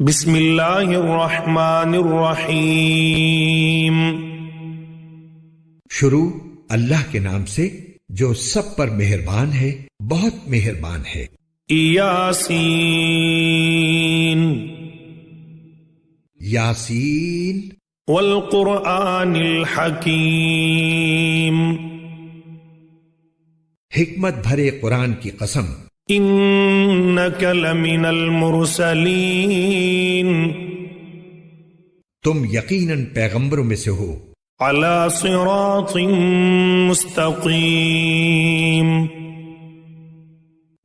بسم اللہ الرحمن الرحیم۔ شروع اللہ کے نام سے جو سب پر مہربان ہے، بہت مہربان ہے۔ یاسین یاسین والقرآن الحکیم۔ حکمت بھرے قرآن کی قسم۔ انک لمن المرسلین، تم یقیناً پیغمبروں میں سے ہو۔ علی صراط مستقیم،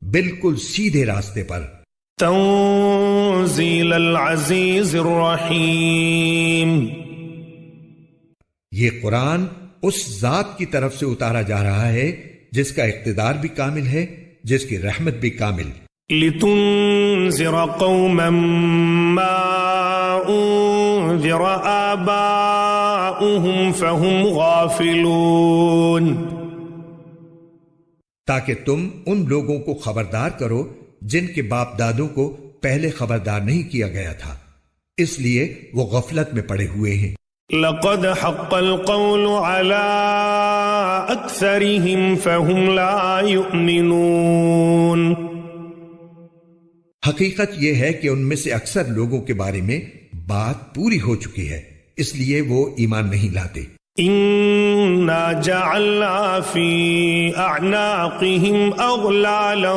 بالکل سیدھے راستے پر۔ تنزیل العزیز الرحیم، یہ قرآن اس ذات کی طرف سے اتارا جا رہا ہے جس کا اقتدار بھی کامل ہے، جس کی رحمت بھی کامل۔ لتنذر قوما ما انذر آباؤهم فهم غافلون، تاکہ تم ان لوگوں کو خبردار کرو جن کے باپ دادوں کو پہلے خبردار نہیں کیا گیا تھا، اس لیے وہ غفلت میں پڑے ہوئے ہیں۔ لقد حق القول على اکثرهم فهم لا يؤمنون، حقیقت یہ ہے کہ ان میں سے اکثر لوگوں کے بارے میں بات پوری ہو چکی ہے، اس لیے وہ ایمان نہیں لاتے۔ انا جعلنا في اعناقهم اغلالا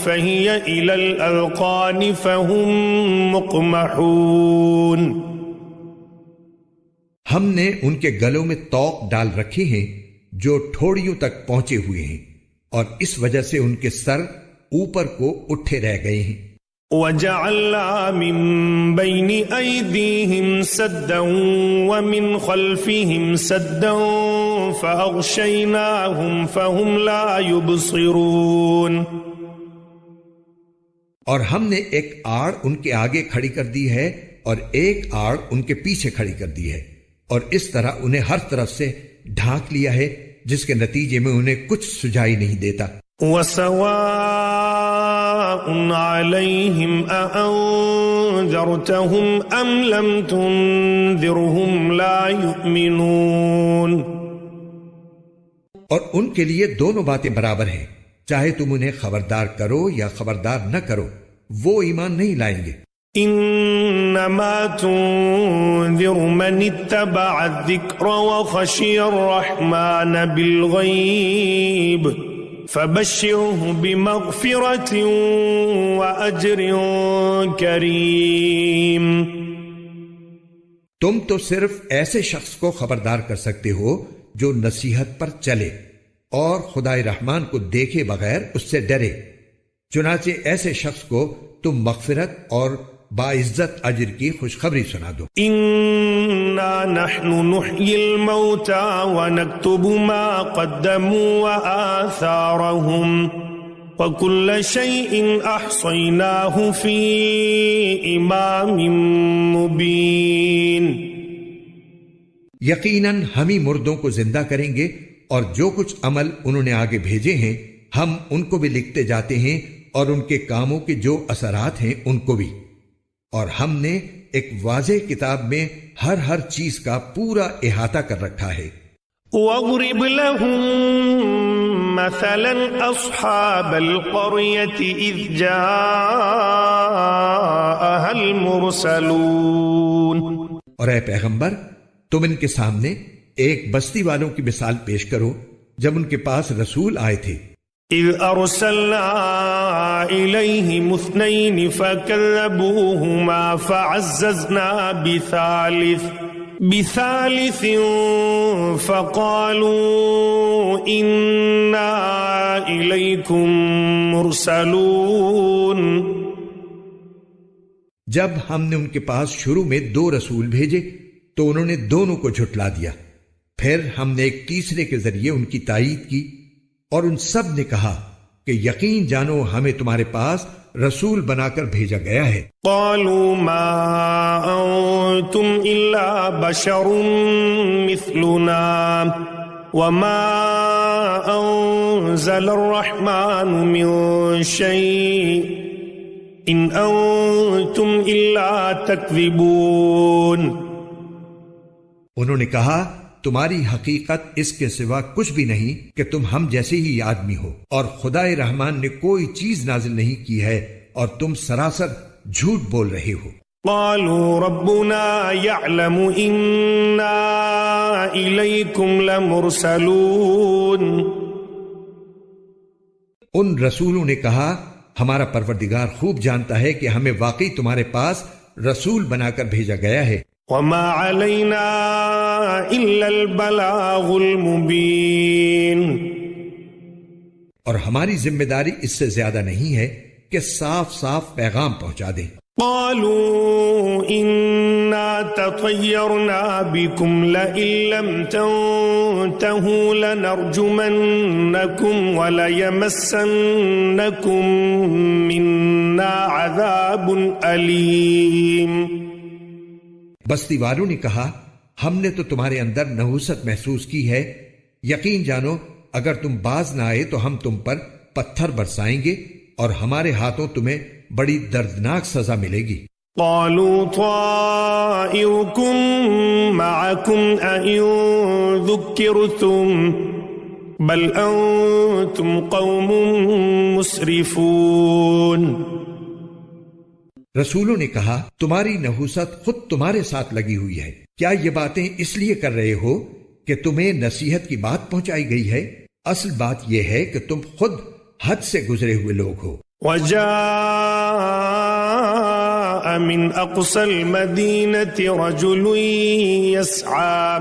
فهي الى الاذقان فهم مقمحون، ہم نے ان کے گلوں میں طوق ڈال رکھے ہیں جو ٹھوڑیوں تک پہنچے ہوئے ہیں، اور اس وجہ سے ان کے سر اوپر کو اٹھے رہ گئے ہیں۔ وَجَعَلْنَا مِن بَيْنِ أَيْدِيهِمْ سَدًّا وَمِنْ خَلْفِهِمْ سَدًّا فَأَغْشَيْنَاهُمْ فَهُمْ لَا يُبْصِرُونَ، اور ہم نے ایک آڑ ان کے آگے کھڑی کر دی ہے اور ایک آڑ ان کے پیچھے کھڑی کر دی ہے، اور اس طرح انہیں ہر طرف سے ڈھانک لیا ہے جس کے نتیجے میں انہیں کچھ سجائی نہیں دیتا۔ وَسَوَاءٌ عَلَيْهِمْ أَأَنذَرْتَهُمْ أَمْ لَمْ تُنذِرْهُمْ لَا يُؤْمِنُونَ، اور ان کے لیے دونوں باتیں برابر ہیں، چاہے تم انہیں خبردار کرو یا خبردار نہ کرو، وہ ایمان نہیں لائیں گے۔ انما تنذر من اتبع الذکر وخشی الرحمن بالغیب فبشره بمغفرة واجر کریم، تم تو صرف ایسے شخص کو خبردار کر سکتے ہو جو نصیحت پر چلے اور خدائے رحمان کو دیکھے بغیر اس سے ڈرے، چنانچہ ایسے شخص کو تم مغفرت اور باعزت اجر کی خوشخبری سنا دو۔ انا نحن نحيي الموتى ونكتب ما قدموا وآثارهم وكل شيء احصيناه في امام مبين، یقیناً ہم ہی مردوں کو زندہ کریں گے، اور جو کچھ عمل انہوں نے آگے بھیجے ہیں ہم ان کو بھی لکھتے جاتے ہیں، اور ان کے کاموں کے جو اثرات ہیں ان کو بھی، اور ہم نے ایک واضح کتاب میں ہر چیز کا پورا احاطہ کر رکھا ہے۔ وَاضْرِبْ لَهُم مَّثَلًا أَصْحَابَ الْقَرْيَةِ إِذْ جَاءَهَا الْمُرْسَلُونَ، اور اے پیغمبر تم ان کے سامنے ایک بستی والوں کی مثال پیش کرو جب ان کے پاس رسول آئے تھے۔ اذ ارسلنا الیہم اثنین فکذبوہما فعززنا بثالث فقالوا انا الیکم مرسلون، جب ہم نے ان کے پاس شروع میں 2 رسول بھیجے تو انہوں نے دونوں کو جھٹلا دیا، پھر ہم نے ایک تیسرے کے ذریعے ان کی تائید کی، اور ان سب نے کہا کہ یقین جانو ہمیں تمہارے پاس رسول بنا کر بھیجا گیا ہے۔ قالوا ما انتم الا بشر مثلنا وما انزل الرحمن من شيء إن أنتم إلا تكذبون. انہوں نے کہا تمہاری حقیقت اس کے سوا کچھ بھی نہیں کہ تم ہم جیسے ہی آدمی ہو، اور خدائے رحمان نے کوئی چیز نازل نہیں کی ہے اور تم سراسر جھوٹ بول رہے ہو. قالوا ربنا يعلم إنا إليكم لمرسلون. ان رسولوں نے کہا ہمارا پروردگار خوب جانتا ہے کہ ہمیں واقعی تمہارے پاس رسول بنا کر بھیجا گیا ہے. وما علينا إلا البلاغ المبين. اور ہماری ذمہ داری اس سے زیادہ نہیں ہے کہ صاف صاف پیغام پہنچا دیں. قالوا إنا تطيرنا بكم لئن لم تنتهوا لنرجمنكم وليمسنكم منا عذاب أليم. بستی والوں نے کہا ہم نے تو تمہارے اندر نحوست محسوس کی ہے، یقین جانو اگر تم باز نہ آئے تو ہم تم پر پتھر برسائیں گے اور ہمارے ہاتھوں تمہیں بڑی دردناک سزا ملے گی. قالوا طائركم معكم أئن ذكرتم بل أنتم قوم مسرفون. رسولوں نے کہا تمہاری نحوست خود تمہارے ساتھ لگی ہوئی ہے، کیا یہ باتیں اس لیے کر رہے ہو کہ تمہیں نصیحت کی بات پہنچائی گئی ہے؟ اصل بات یہ ہے کہ تم خود حد سے گزرے ہوئے لوگ ہو. وجاء من أقصى المدينة رجل يسعى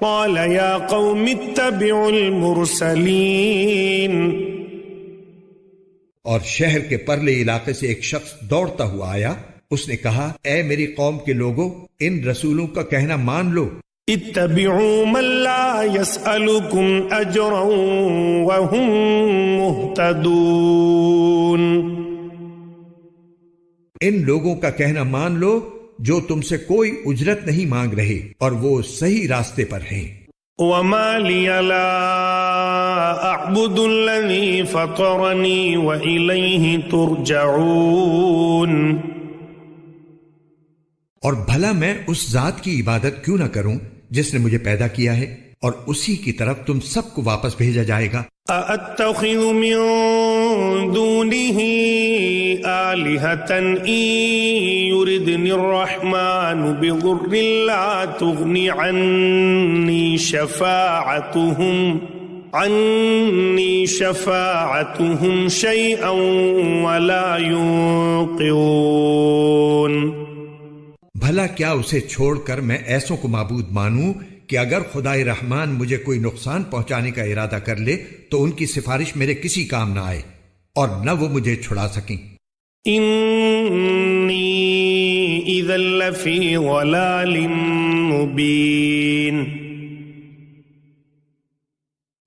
قال يا قوم اتبعوا المرسلين. اور شہر کے پرلے علاقے سے ایک شخص دوڑتا ہوا آیا، اس نے کہا اے میری قوم کے لوگوں ان رسولوں کا کہنا مان لو. اتبعوا من لا يسألكم أجرا وهم مهتدون. ان لوگوں کا کہنا مان لو جو تم سے کوئی اجرت نہیں مانگ رہے اور وہ صحیح راستے پر ہیں. وما لي لا أعبد الذي فطرني وإليه ترجعون. اور بھلا میں اس ذات کی عبادت کیوں نہ کروں جس نے مجھے پیدا کیا ہے اور اسی کی طرف تم سب کو واپس بھیجا جائے گا. أَأَتَّخِذُ مِن دُونِهِ آلِهَةً إِن يُرِدْنِ الرَّحْمَنُ بِضُرٍّ لَّا تُغْنِ عَنِّي شَفَاعَتُهُمْ شَيْئًا وَلَا يُنقِذُونَ. بھلا کیا اسے چھوڑ کر میں ایسوں کو معبود مانوں کہ اگر خدائے رحمان مجھے کوئی نقصان پہنچانے کا ارادہ کر لے تو ان کی سفارش میرے کسی کام نہ آئے اور نہ وہ مجھے چھڑا سکیں. انی اذا لفی ضلال مبین.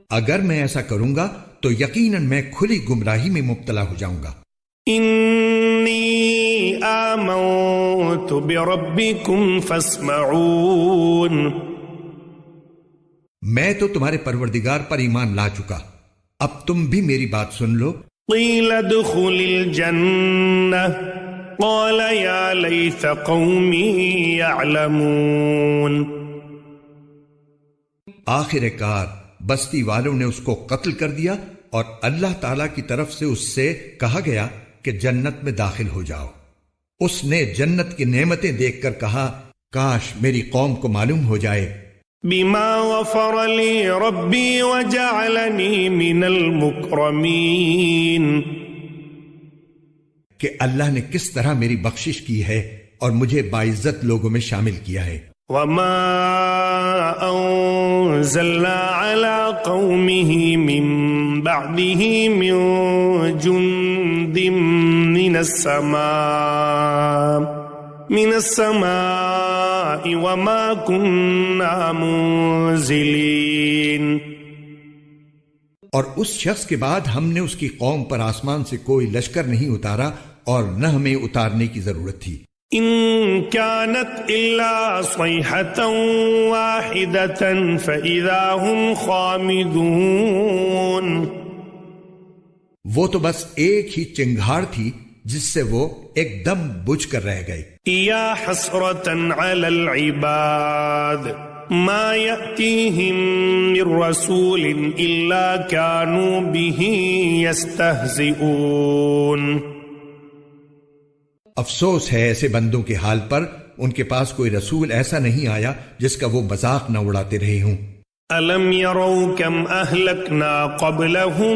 اگر میں ایسا کروں گا تو یقیناً میں کھلی گمراہی میں مبتلا ہو جاؤں گا. انی آمنت بربکم فاسمعون. میں تو تمہارے پروردگار پر ایمان لا چکا، اب تم بھی میری بات سن لو. قیل ادخل الجنہ قال یا لیت قومی یعلمون. آخر کار بستی والوں نے اس کو قتل کر دیا اور اللہ تعالی کی طرف سے اس سے کہا گیا کہ جنت میں داخل ہو جاؤ. اس نے جنت کی نعمتیں دیکھ کر کہا کاش میری قوم کو معلوم ہو جائے. بما غفر لی ربی وجعلنی من المکرمین. کہ اللہ نے کس طرح میری بخشش کی ہے اور مجھے باعزت لوگوں میں شامل کیا ہے. وما انزلنا على قومه من بعده من جند من السماء وما كنا منزلين. اور اس شخص کے بعد ہم نے اس کی قوم پر آسمان سے کوئی لشکر نہیں اتارا اور نہ ہمیں اتارنے کی ضرورت تھی. ان كانت الا صيحة واحدة فاذا هم خامدون. وہ تو بس ایک ہی چنگھاڑ تھی جس سے وہ ایک دم بجھ کر رہ گئے۔ یا حسرة علی العباد ما یأتیہم من رسول الا کانوا بہ یستہزئون۔ افسوس ہے ایسے بندوں کے حال پر، ان کے پاس کوئی رسول ایسا نہیں آیا جس کا وہ مذاق نہ اڑاتے رہے ہوں۔ أَلَمْ يَرَوْا كَمْ أَهْلَكْنَا قَبْلَهُمْ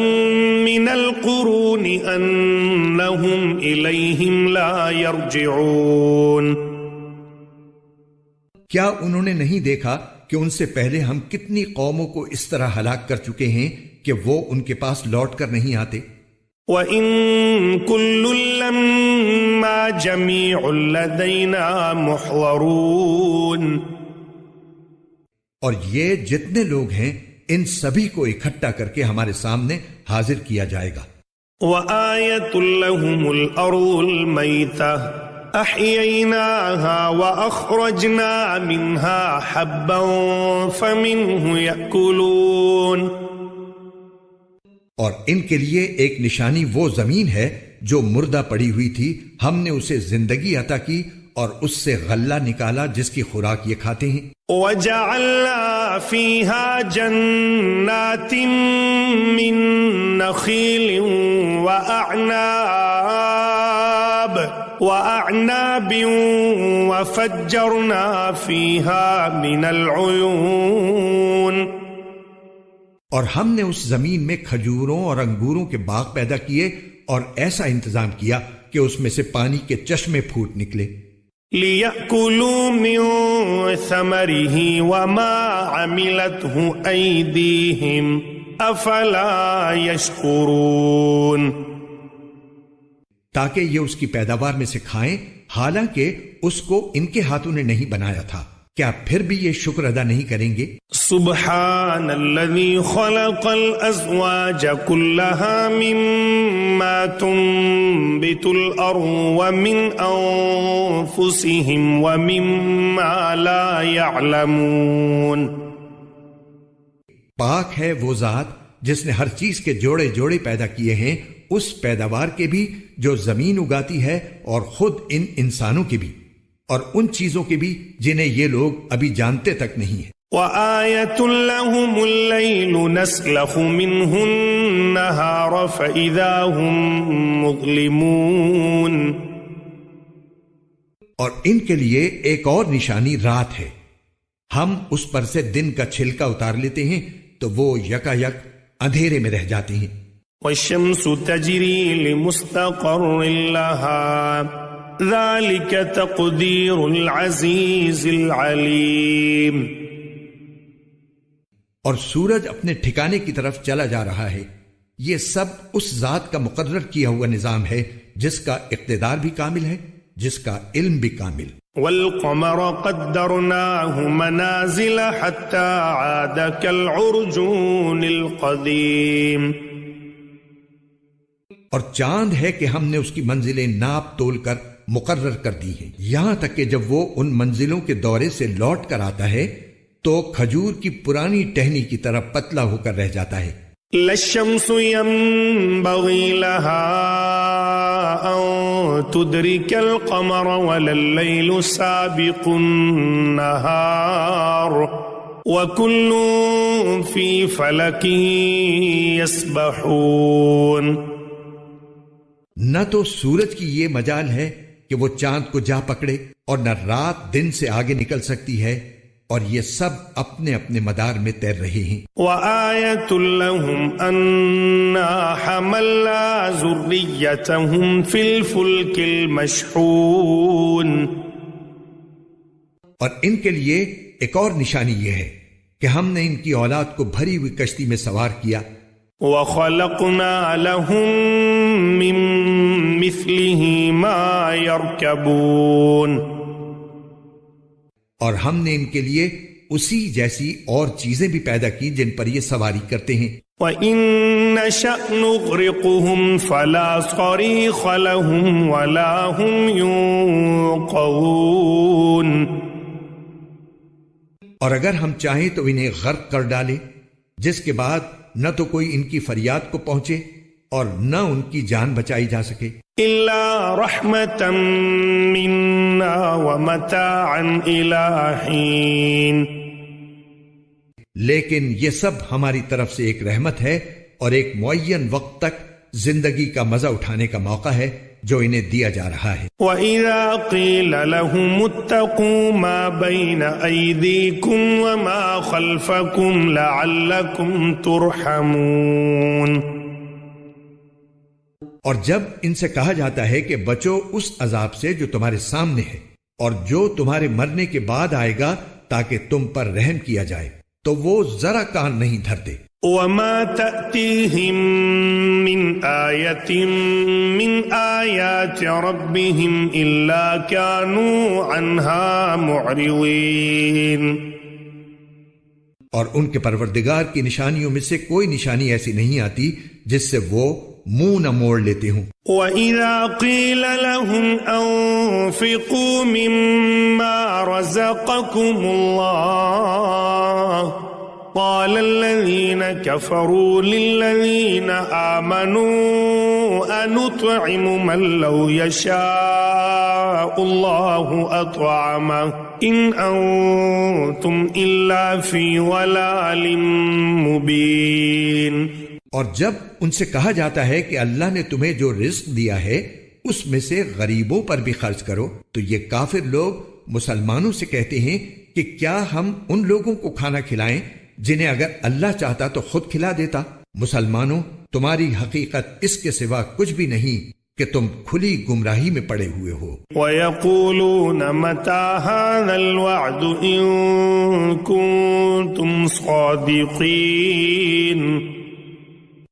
مِنَ الْقُرُونِ أَنَّهُمْ إِلَيْهِمْ لَا يَرْجِعُونَ۔ کیا انہوں نے نہیں دیکھا کہ ان سے پہلے ہم کتنی قوموں کو اس طرح ہلاک کر چکے ہیں کہ وہ ان کے پاس لوٹ کر نہیں آتے؟ وَإِن كُلٌّ لَّمَّا جَمِيعٌ لَّدَيْنَا مُحْضَرُونَ۔ اور یہ جتنے لوگ ہیں ان سبھی کو اکٹھا کر کے ہمارے سامنے حاضر کیا جائے گا۔ وَآيَةٌ لَّهُمُ الْأَرْضُ الْمَيْتَةُ أَحْيَيْنَاهَا وَأَخْرَجْنَا مِنْهَا حَبًّا فَمِنْهُ يَأْكُلُونَ۔ اور ان کے لیے ایک نشانی وہ زمین ہے جو مردہ پڑی ہوئی تھی، ہم نے اسے زندگی عطا کی اور اس سے غلہ نکالا جس کی خوراک یہ کھاتے ہیں۔ وَجَعَلْنَا فِيهَا جَنَّاتٍ مِّن نَخِيلٍ وَأَعْنَابٍ وَفَجَّرْنَا فِيهَا مِنَ الْعُيُونِ۔ اور ہم نے اس زمین میں کھجوروں اور انگوروں کے باغ پیدا کیے اور ایسا انتظام کیا کہ اس میں سے پانی کے چشمے پھوٹ نکلے۔ لِيَأْكُلُوا مِن ثَمَرِهِ وَمَا عَمِلَتْهُ أَيْدِيهِمْ أَفَلَا يَشْكُرُونَ۔ تاکہ یہ اس کی پیداوار میں سے کھائیں، حالانکہ اس کو ان کے ہاتھوں نے نہیں بنایا تھا، کیا پھر بھی یہ شکر ادا نہیں کریں گے؟ سبحان الذي خلق الازواج كلها مما تنبت الارض ومن انفسهم ومما لا يعلمون۔ پاک ہے وہ ذات جس نے ہر چیز کے جوڑے جوڑے پیدا کیے ہیں، اس پیداوار کے بھی جو زمین اگاتی ہے اور خود ان انسانوں کے بھی، اور ان چیزوں کے بھی جنہیں یہ لوگ ابھی جانتے تک نہیں ہیں۔ وَآيَةٌ لَّهُمُ اللَّيْلُ نَسْلَخُ مِنْهُ النَّهَارَ فَإِذَا هُمْ مُظْلِمُونَ۔ اور ان کے لیے ایک اور نشانی رات ہے، ہم اس پر سے دن کا چھلکا اتار لیتے ہیں تو وہ یکا یک اندھیرے میں رہ جاتے ہیں۔ وَالشَّمْسُ تَجْرِي لِمُسْتَقَرٍّ لَّهَا ذَلِكَ تَقْدِيرُ الْعَزِيزِ الْعَلِيمِ۔ اور سورج اپنے ٹھکانے کی طرف چلا جا رہا ہے، یہ سب اس ذات کا مقرر کیا ہوا نظام ہے جس کا اقتدار بھی کامل ہے، جس کا علم بھی کامل۔ وَالْقَمَرَ قَدَّرْنَاهُ مَنَازِلَ حَتَّى عَادَ كَالْعُرْجُونِ الْقَدِيمِ۔ اور چاند ہے کہ ہم نے اس کی منزلیں ناپ تول کر مقرر کر دی ہیں، یہاں تک کہ جب وہ ان منزلوں کے دورے سے لوٹ کر آتا ہے تو کھجور کی پرانی ٹہنی کی طرح پتلا ہو کر رہ جاتا ہے۔ لَلشَّمْسُ يَنبَغِي لَهَا أَن تُدْرِكَ الْقَمَرَ وَلَا اللَّيْلُ سَابِقُ النَّهَارِ وَكُلٌّ فِي فَلَكٍ يَسْبَحُونَ۔ نہ تو سورج کی یہ مجال ہے کہ وہ چاند کو جا پکڑے، اور نہ رات دن سے آگے نکل سکتی ہے، اور یہ سب اپنے اپنے مدار میں تیر رہے ہیں۔ وَآيَةٌ لَّهُمْ أَنَّا حَمَلْنَا ذُرِّيَّتَهُمْ فِي الْفُلْكِ الْمَشْحُونِ۔ اور ان کے لیے ایک اور نشانی یہ ہے کہ ہم نے ان کی اولاد کو بھری ہوئی کشتی میں سوار کیا۔ وَخَلَقْنَا لَهُم مِّن مِّثْلِهِ مَا يَرْكَبُونَ۔ اور ہم نے ان کے لیے اسی جیسی اور چیزیں بھی پیدا کی جن پر یہ سواری کرتے ہیں۔ وَإِن نَّشَأْ نُغْرِقْهُمْ فَلَا صَرِيخَ لَهُمْ وَلَا هُمْ يُنقَذُونَ۔ اور اگر ہم چاہیں تو انہیں غرق کر ڈالیں، جس کے بعد نہ تو کوئی ان کی فریاد کو پہنچے اور نہ ان کی جان بچائی جا سکے إلا رحمة منا ومتاعا إلى حين. لیکن یہ سب ہماری طرف سے ایک رحمت ہے اور ایک معین وقت تک زندگی کا مزہ اٹھانے کا موقع ہے جو انہیں دیا جا رہا ہے. وَإِذَا قِيلَ لَهُمُ اتَّقُوا مَا بَيْنَ أَيْدِيكُمْ وَمَا خَلْفَكُمْ لَعَلَّكُمْ تُرْحَمُونَ. اور جب ان سے کہا جاتا ہے کہ بچو اس عذاب سے جو تمہارے سامنے ہے اور جو تمہارے مرنے کے بعد آئے گا تاکہ تم پر رحم کیا جائے، تو وہ ذرا کان نہیں دھرتے. وَمَا تَأْتِيهِم مِّنْ آيَةٍ مِّنْ آيَاتِ رَبِّهِمْ إِلَّا كَانُوا عَنْهَا مُعْرِضِينَ. اور ان کے پروردگار کی نشانیوں میں سے کوئی نشانی ایسی نہیں آتی جس سے وہ منہ نہ موڑ لیتے ہوں. وَإِذَا قِيلَ لَهُمْ أَنفِقُوا مِمَّا رَزَقَكُمُ اللَّهُ قَالَ الَّذِينَ كَفَرُوا لِلَّذِينَ آمَنُوا أَنُطْعِمُ مَن لَّوْ يَشَاءُ اللَّهُ أَطْعَمَهُ إِنْ أَنتُمْ إِلَّا فِي ضَلَالٍ مُّبِينٍ. اور جب ان سے کہا جاتا ہے کہ اللہ نے تمہیں جو رزق دیا ہے اس میں سے غریبوں پر بھی خرچ کرو، تو یہ کافر لوگ مسلمانوں سے کہتے ہیں کہ کیا ہم ان لوگوں کو کھانا کھلائیں جنہیں اگر اللہ چاہتا تو خود کھلا دیتا. مسلمانوں، تمہاری حقیقت اس کے سوا کچھ بھی نہیں کہ تم کھلی گمراہی میں پڑے ہوئے ہو. وَيَقُولُونَ مَتَى هَذَا الْوَعْدُ إِن كُنتُمْ صَادِقِينَ.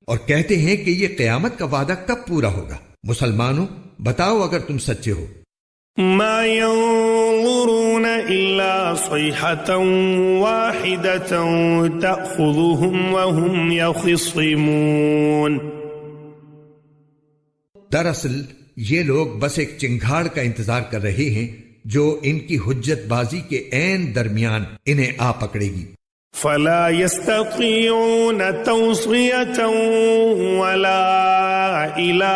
اور کہتے ہیں کہ یہ قیامت کا وعدہ کب پورا ہوگا. مسلمانوں، بتاؤ اگر تم سچے ہو. ما ينظرون إلا صيحة واحدة تأخذهم وهم يخصمون. دراصل یہ لوگ بس ایک چنگھاڑ کا انتظار کر رہے ہیں جو ان کی حجت بازی کے عین درمیان انہیں آ پکڑے گی. فلا يستطيعون توصية ولا إلى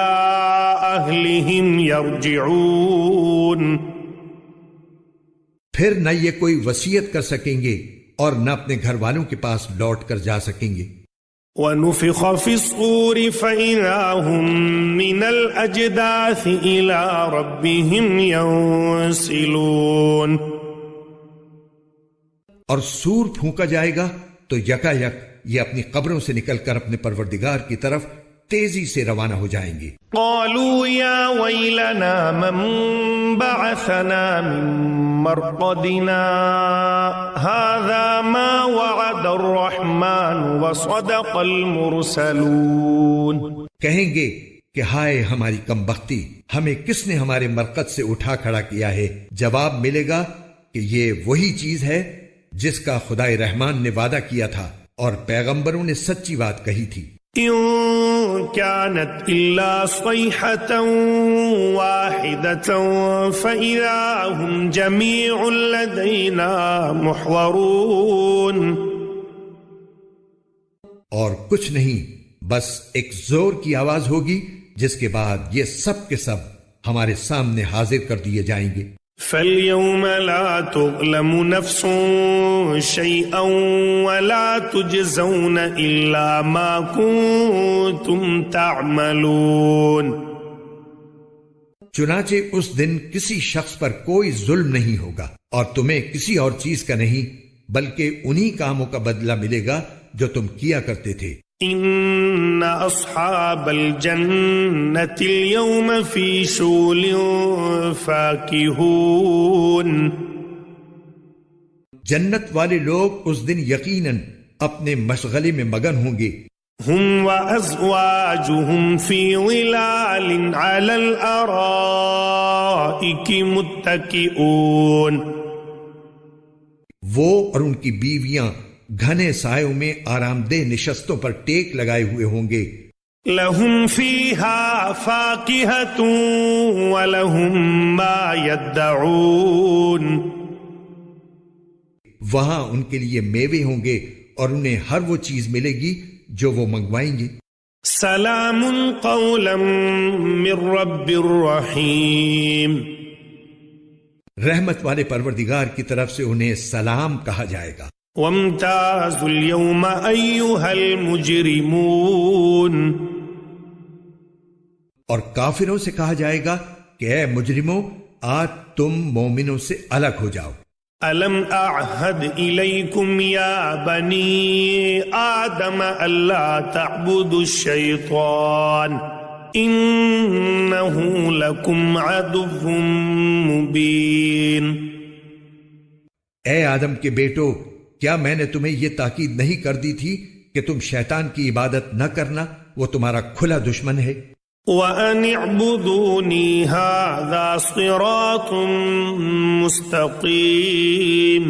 أهلهم يرجعون. پھر نہ یہ کوئی وصیت کر سکیں گے اور نہ اپنے گھر والوں کے پاس لوٹ کر جا سکیں گے. وَنُفِخَ فِي الصُّورِ فَإِذَا هُم مِّنَ الْأَجْدَاثِ إِلَى رَبِّهِمْ يَنسِلُونَ. اور سور پھونکا جائے گا تو یکا یک یہ اپنی قبروں سے نکل کر اپنے پروردگار کی طرف تیزی سے روانہ ہو جائیں گے. قالوا يا ويلنا من بعثنا من مرقدنا هذا ما وعد الرحمن وصدق المرسلون. کہیں گے کہ ہائے ہماری کم بختی، ہمیں کس نے ہمارے مرقد سے اٹھا کھڑا کیا ہے. جواب ملے گا کہ یہ وہی چیز ہے جس کا خدائے رحمان نے وعدہ کیا تھا اور پیغمبروں نے سچی بات کہی تھی. إن كانت إلا صيحة واحدة فإذا هم جميع لدينا محضرون. اور کچھ نہیں، بس ایک زور کی آواز ہوگی جس کے بعد یہ سب کے سب ہمارے سامنے حاضر کر دیے جائیں گے. فَالْيَوْمَ لَا تُظْلَمُ نَفْسٌ شَيْئًا وَلَا تُجْزَوْنَ إِلَّا مَا كُنتُمْ تَعْمَلُونَ. چنانچہ اس دن کسی شخص پر کوئی ظلم نہیں ہوگا اور تمہیں کسی اور چیز کا نہیں بلکہ انہی کاموں کا بدلہ ملے گا جو تم کیا کرتے تھے. ان اصحاب الجنة اليوم في شغل فاكهون. جنت والے لوگ اس دن یقیناً اپنے مشغلے میں مگن ہوں گے. هم وازواجهم في ظلال على الارائك متكئون. وہ اور ان کی بیویاں گھنے سایوں میں آرام دہ نشستوں پر ٹیک لگائے ہوئے ہوں گے. لهم فيها فاكهة ولهم ما يدعون. وہاں ان کے لیے میوے ہوں گے اور انہیں ہر وہ چیز ملے گی جو وہ منگوائیں گے. سلام قولا من رب الرحیم، رحمت والے پروردگار کی طرف سے انہیں سلام کہا جائے گا۔ وامتازوا اليوم أيها المجرمون، اور کافروں سے کہا جائے گا کہ اے مجرموں، آج تم مومنوں سے الگ ہو جاؤ۔ ألم أعهد إليكم يا بني آدم ألا تعبدوا الشيطان إنه لكم عدو مبين۔ اے آدم کے بیٹو، کیا میں نے تمہیں یہ تاکید نہیں کر دی تھی کہ تم شیطان کی عبادت نہ کرنا، وہ تمہارا کھلا دشمن ہے۔ وَأَنِ اعْبُدُونِي هَذَا صِرَاطٌ مُسْتَقِيمٌ،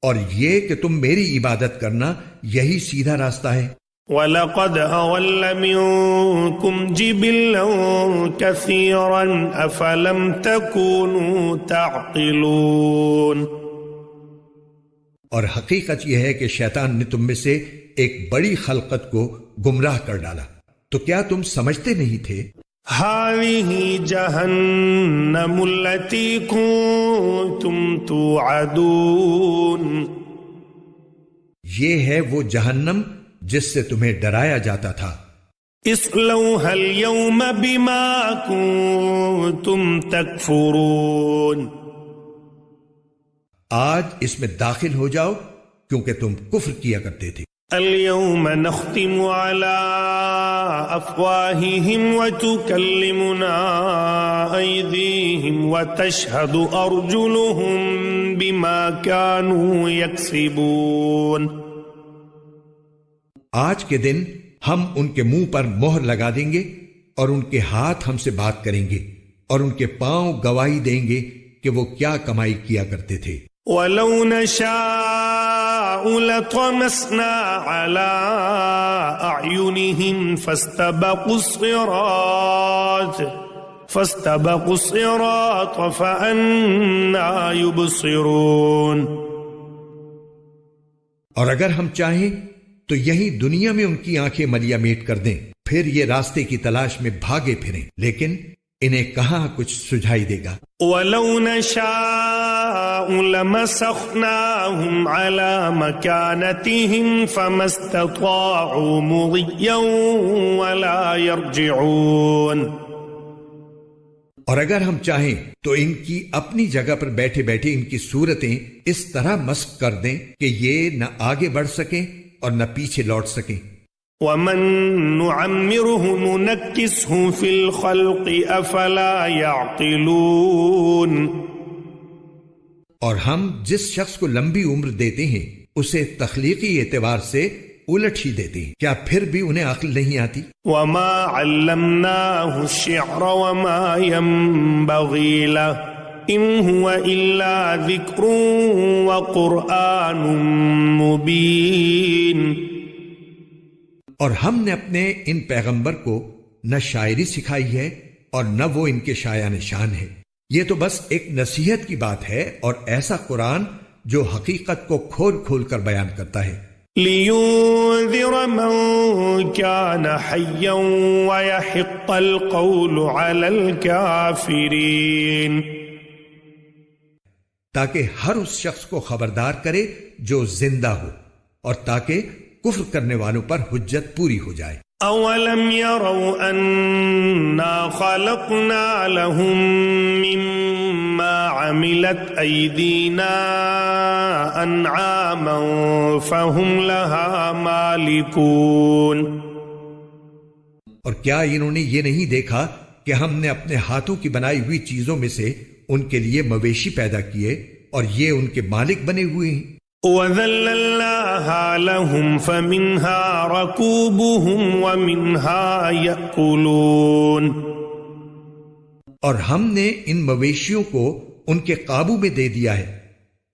اور یہ کہ تم میری عبادت کرنا، یہی سیدھا راستہ ہے۔ وَلَقَدْ أَضَلَّ مِنكُمْ جِبِلًّا كَثِيرًا أَفَلَمْ تَكُونُوا تَعْقِلُونَ، اور حقیقت یہ ہے کہ شیطان نے تم میں سے ایک بڑی خلقت کو گمراہ کر ڈالا، تو کیا تم سمجھتے نہیں تھے؟ هَذِهِ جَهَنَّمُ الَّتِي كُنتُمْ تُوعَدُونَ، یہ ہے وہ جہنم جس سے تمہیں ڈرایا جاتا تھا۔ اصلوها اليوم بما كنتم تكفرون، آج اس میں داخل ہو جاؤ کیونکہ تم کفر کیا کرتے تھے۔ اليوم نختم على افواههم وتكلمنا ايديهم وتشهد ارجلهم بما كانوا يكسبون، آج کے دن ہم ان کے منہ پر مہر لگا دیں گے اور ان کے ہاتھ ہم سے بات کریں گے اور ان کے پاؤں گواہی دیں گے کہ وہ کیا کمائی کیا کرتے تھے۔ وَلَوْ نَشَاءُ لَطَمَسْنَا عَلَىٰ أَعْيُنِهِمْ فَاسْتَبَقُوا الصِّرَاطَ فَأَنَّىٰ يُبْصِرُونَ، اور اگر ہم چاہیں تو یہی دنیا میں ان کی آنکھیں ملیا میٹ کر دیں، پھر یہ راستے کی تلاش میں بھاگے پھریں، لیکن انہیں کہاں کچھ سجھائی دے گا۔ وَلَوْ نَشَاءُ لَمَسَخْنَاهُمْ عَلَىٰ مَكَانَتِهِمْ فَمَا اسْتَطَاعُوا مُضِيًّا وَلَا يَرْجِعُونَ، اور اگر ہم چاہیں تو ان کی اپنی جگہ پر بیٹھے بیٹھے ان کی صورتیں اس طرح مسخ کر دیں کہ یہ نہ آگے بڑھ سکیں اور نہ پیچھے لوٹ سکیں۔ وَمَن نُعَمِّرْهُ نُنَكِّسْهُ فِي الْخَلْقِ أَفَلَا يَعْقِلُونَ، اور ہم جس شخص کو لمبی عمر دیتے ہیں اسے تخلیقی اعتبار سے الٹ ہی دیتے ہیں، کیا پھر بھی انہیں عقل نہیں آتی؟ وَمَا عَلَّمْنَاهُ الشِّعْرَ وَمَا يَنبَغِي لَهُ إِنْ هُوَ إِلَّا ذِكْرٌ وَقُرْآنٌ مُبِينٌ، اور ہم نے اپنے ان پیغمبر کو نہ شاعری سکھائی ہے اور نہ وہ ان کے شایان شان ہے، یہ تو بس ایک نصیحت کی بات ہے اور ایسا قرآن جو حقیقت کو کھول کھول کر بیان کرتا ہے۔ لِيُنذِرَ مَن كَانَ حَيًّا وَيَحِقَّ الْقَوْلُ عَلَى الْكَافِرِينَ، تاکہ ہر اس شخص کو خبردار کرے جو زندہ ہو اور تاکہ کفر کرنے والوں پر حجت پوری ہو جائے۔ أَوَلَمْ يَرَوْا أَنَّا خَلَقْنَا لَهُم مِّمَّا عَمِلَتْ أَيْدِينَا أَنْعَامًا فَهُمْ لَهَا مَالِكُونَ، اور کیا انہوں نے یہ نہیں دیکھا کہ ہم نے اپنے ہاتھوں کی بنائی ہوئی چیزوں میں سے ان کے لیے مویشی پیدا کیے اور یہ ان کے مالک بنے ہوئے ہیں۔ وَذَلَّلْنَاهَا لَهُمْ فَمِنْهَا رَكُوبُهُمْ وَمِنْهَا يَأْكُلُونَ، اور ہم نے ان مویشیوں کو ان کے قابو میں دے دیا ہے،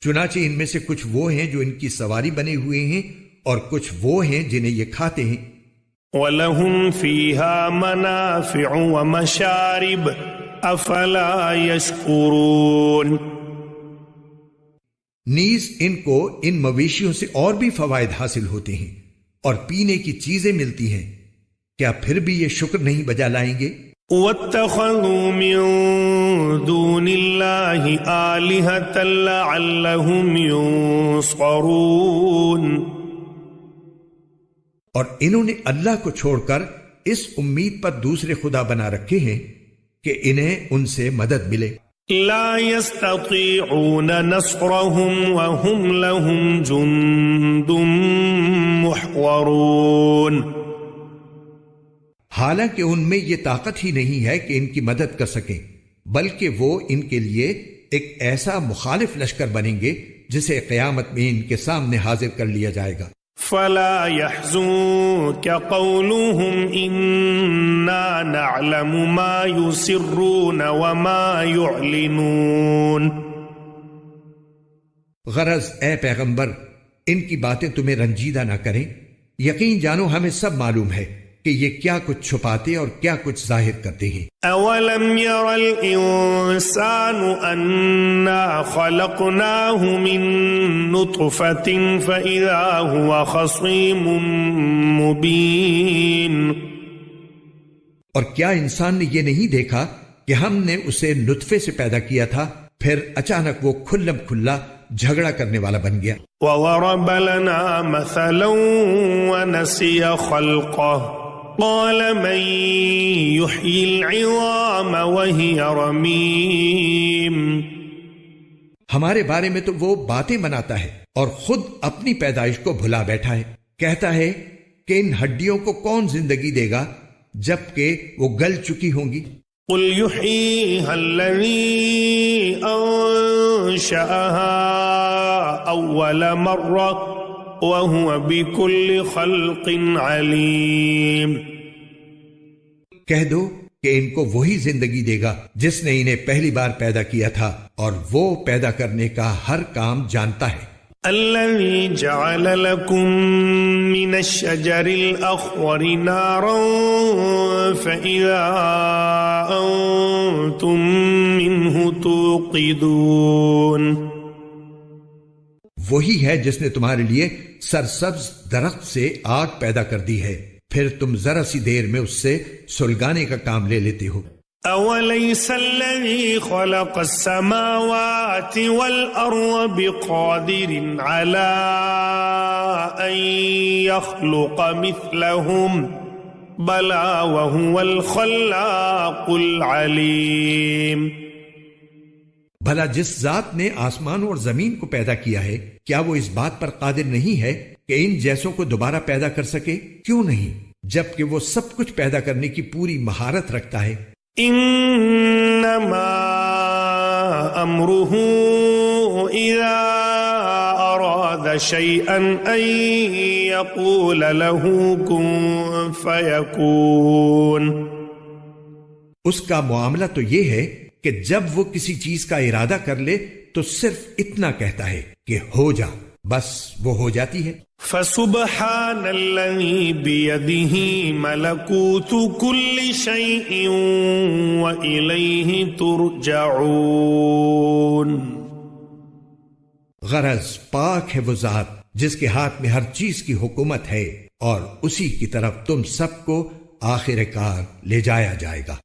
چنانچہ ان میں سے کچھ وہ ہیں جو ان کی سواری بنے ہوئے ہیں اور کچھ وہ ہیں جنہیں یہ کھاتے ہیں۔ وَلَهُمْ فِيهَا مَنَافِعُ وَمَشَارِبُ أَفَلَا يَشْكُرُونَ، نیز ان کو ان مویشیوں سے اور بھی فوائد حاصل ہوتے ہیں، اور پینے کی چیزیں ملتی ہیں، کیا پھر بھی یہ شکر نہیں بجا لائیں گے؟ واتخذوا من دون اللہ آلہۃ لعلہم ینصرون، اور انہوں نے اللہ کو چھوڑ کر اس امید پر دوسرے خدا بنا رکھے ہیں کہ انہیں ان سے مدد ملے۔ لا يستطيعون نصرهم وهم لهم جند محضرون، حالانکہ ان میں یہ طاقت ہی نہیں ہے کہ ان کی مدد کر سکیں، بلکہ وہ ان کے لیے ایک ایسا مخالف لشکر بنیں گے جسے قیامت میں ان کے سامنے حاضر کر لیا جائے گا۔ فلا يحزنك قولهم إنا نعلم ما يسرون وما يعلنون، غرض اے پیغمبر ان کی باتیں تمہیں رنجیدہ نہ کریں، یقین جانو ہمیں سب معلوم ہے کہ یہ کیا کچھ چھپاتے اور کیا کچھ ظاہر کرتے ہیں۔ اولم ير الانسان انا خلقناه من نطفة فاذا هو خصيم مبين، اور کیا انسان نے یہ نہیں دیکھا کہ ہم نے اسے نطفے سے پیدا کیا تھا، پھر اچانک وہ کھلم کھلا جھگڑا کرنے والا بن گیا۔ وضرب لنا مثلا ونسي خلقه قال من يحيي العظام وهي رميم، ہمارے بارے میں تو وہ باتیں بناتا ہے اور خود اپنی پیدائش کو بھلا بیٹھا ہے، کہتا ہے کہ ان ہڈیوں کو کون زندگی دے گا جبکہ وہ گل چکی ہوں گی۔ قل يحييها الذي أنشأها أول مرة وهو بكل خلق عليم، کہہ دو کہ ان کو وہی زندگی دے گا جس نے انہیں پہلی بار پیدا کیا تھا اور وہ پیدا کرنے کا ہر کام جانتا ہے۔ الذي جعل لكم من الشجر الأخضر نارا فإذا أنتم منه توقدون، وہی ہے جس نے تمہارے لیے سرسبز درخت سے آگ پیدا کر دی ہے، پھر تم ذرا سی دیر میں اس سے سلگانے کا کام لے لیتے ہو۔ أوليس الذي خلق السماوات والأرض بقادر على أن يخلق مثلهم بلى وهو الخلاق العليم، بھلا جس ذات نے آسمان اور زمین کو پیدا کیا ہے کیا وہ اس بات پر قادر نہیں ہے کہ ان جیسوں کو دوبارہ پیدا کر سکے؟ کیوں نہیں، جبکہ وہ سب کچھ پیدا کرنے کی پوری مہارت رکھتا ہے۔ انما امره اذا اراد شيئا ان يقول له كن فيكون، اس کا معاملہ تو یہ ہے کہ جب وہ کسی چیز کا ارادہ کر لے تو صرف اتنا کہتا ہے کہ ہو جا، بس وہ ہو جاتی ہے۔ فسبحان الذي بيده ملكوت كل شيء وإليه ترجعون، غرض پاک ہے وہ ذات جس کے ہاتھ میں ہر چیز کی حکومت ہے اور اسی کی طرف تم سب کو آخر کار لے جایا جائے گا۔